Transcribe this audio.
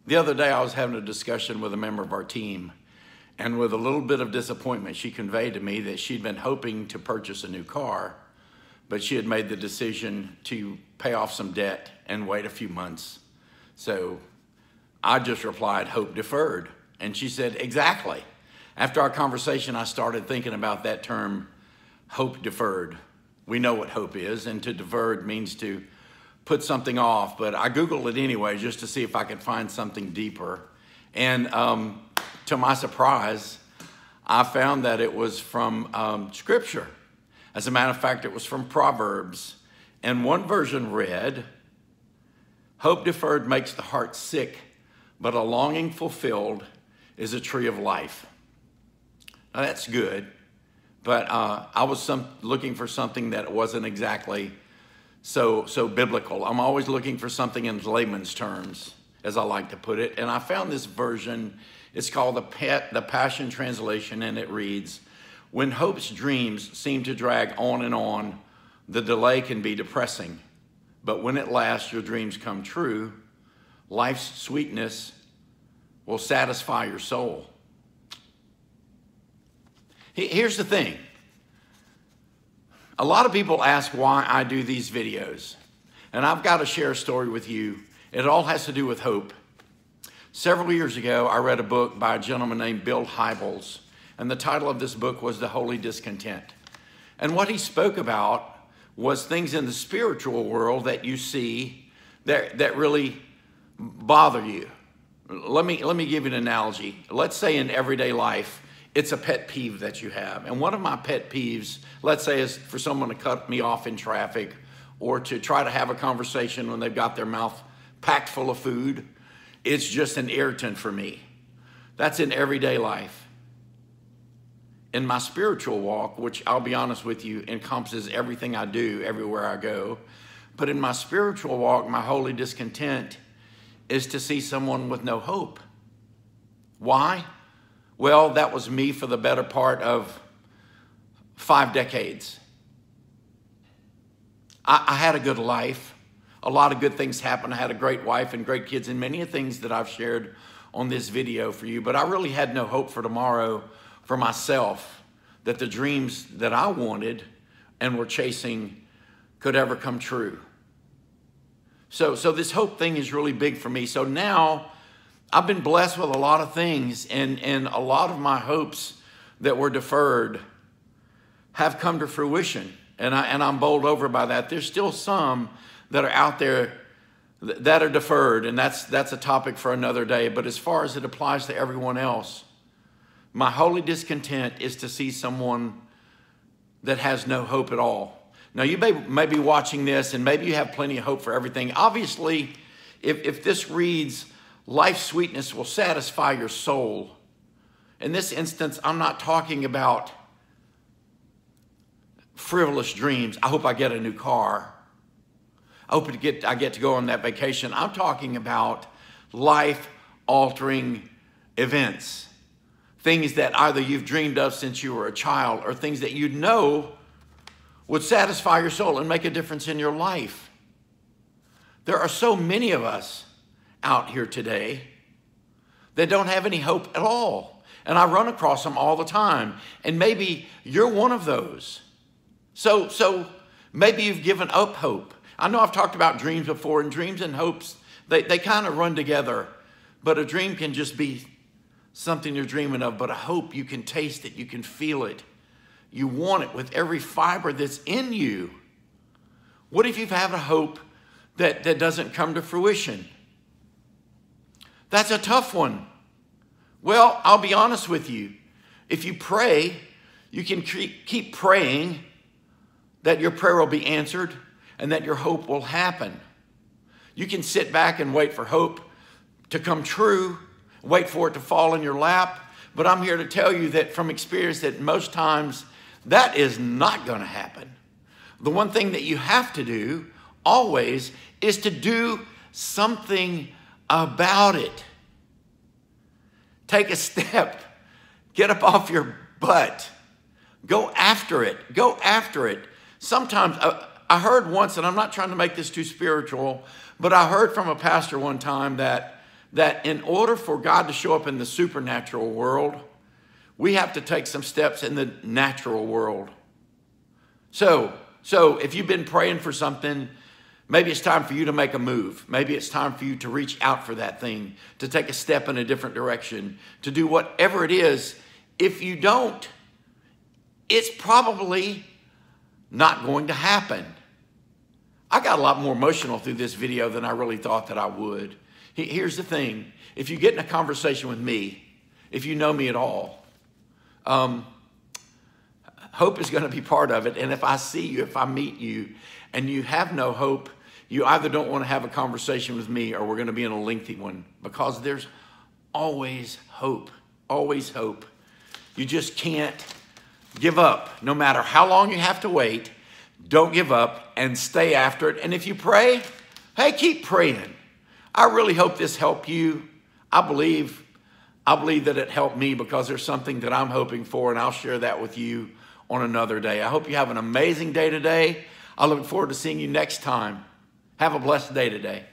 The other day, I was having a discussion with a member of our team, and with a little bit of disappointment, she conveyed to me that she'd been hoping to purchase a new car, but she had made the decision to pay off some debt and wait a few months. So I just replied, hope deferred. And she said, exactly. After our conversation, I started thinking about that term, hope deferred. We know what hope is, and to deferred means to put something off, but I Googled it anyway just to see if I could find something deeper. And to my surprise, I found that it was from Scripture. As a matter of fact, it was from Proverbs. And one version read, hope deferred makes the heart sick, but a longing fulfilled is a tree of life. Now that's good, but I was looking for something that wasn't exactly so biblical. I'm always looking for something in layman's terms, as I like to put it. And I found this version. It's called the Passion Translation, and it reads, when hope's dreams seem to drag on, the delay can be depressing. But when at last your dreams come true, life's sweetness will satisfy your soul. Here's the thing. A lot of people ask why I do these videos, and I've got to share a story with you. It all has to do with hope. Several years ago, I read a book by a gentleman named Bill Hybels, and the title of this book was The Holy Discontent. And what he spoke about was things in the spiritual world that you see that really bother you. Let me give you an analogy. Let's say in everyday life, it's a pet peeve that you have. And one of my pet peeves, let's say, is for someone to cut me off in traffic or to try to have a conversation when they've got their mouth packed full of food. It's just an irritant for me. That's in everyday life. In my spiritual walk, which I'll be honest with you, encompasses everything I do everywhere I go. But in my spiritual walk, my holy discontent is to see someone with no hope. Why? Well, that was me for the better part of 5 decades. I had a good life. A lot of good things happened. I had a great wife and great kids and many things that I've shared on this video for you. But I really had no hope for tomorrow for myself, that the dreams that I wanted and were chasing could ever come true. So this hope thing is really big for me. So now I've been blessed with a lot of things, and a lot of my hopes that were deferred have come to fruition. And I'm bowled over by that. There's still some that are out there that are deferred, and that's a topic for another day. But as far as it applies to everyone else, my holy discontent is to see someone that has no hope at all. Now, you may be watching this, and maybe you have plenty of hope for everything. Obviously, if this reads, life's sweetness will satisfy your soul. In this instance, I'm not talking about frivolous dreams. I hope I get a new car. I hope I get to go on that vacation. I'm talking about life-altering events. Things that either you've dreamed of since you were a child or things that you know would satisfy your soul and make a difference in your life. There are so many of us out here today that don't have any hope at all. And I run across them all the time. And maybe you're one of those. So maybe you've given up hope. I know I've talked about dreams before, and dreams and hopes, they kind of run together. But a dream can just be something you're dreaming of, but a hope, you can taste it, you can feel it. You want it with every fiber that's in you. What if you've had a hope that doesn't come to fruition? That's a tough one. Well, I'll be honest with you. If you pray, you can keep praying that your prayer will be answered and that your hope will happen. You can sit back and wait for hope to come true, wait for it to fall in your lap. But I'm here to tell you that from experience that most times that is not going to happen. The one thing that you have to do always is to do something about it. Take a step. Get up off your butt. Go after it. Go after it. Sometimes, I heard once, and I'm not trying to make this too spiritual, but I heard from a pastor one time that that in order for God to show up in the supernatural world, we have to take some steps in the natural world. So if you've been praying for something, maybe it's time for you to make a move. Maybe it's time for you to reach out for that thing, to take a step in a different direction, to do whatever it is. If you don't, it's probably not going to happen. I got a lot more emotional through this video than I really thought that I would. Here's the thing. If you get in a conversation with me, if you know me at all, hope is going to be part of it. And if I see you, if I meet you, and you have no hope, you either don't want to have a conversation with me or we're going to be in a lengthy one, because there's always hope, always hope. You just can't give up. No matter how long you have to wait, don't give up and stay after it. And if you pray, hey, keep praying. I really hope this helped you. I believe that it helped me, because there's something that I'm hoping for, and I'll share that with you on another day. I hope you have an amazing day today. I look forward to seeing you next time. Have a blessed day today.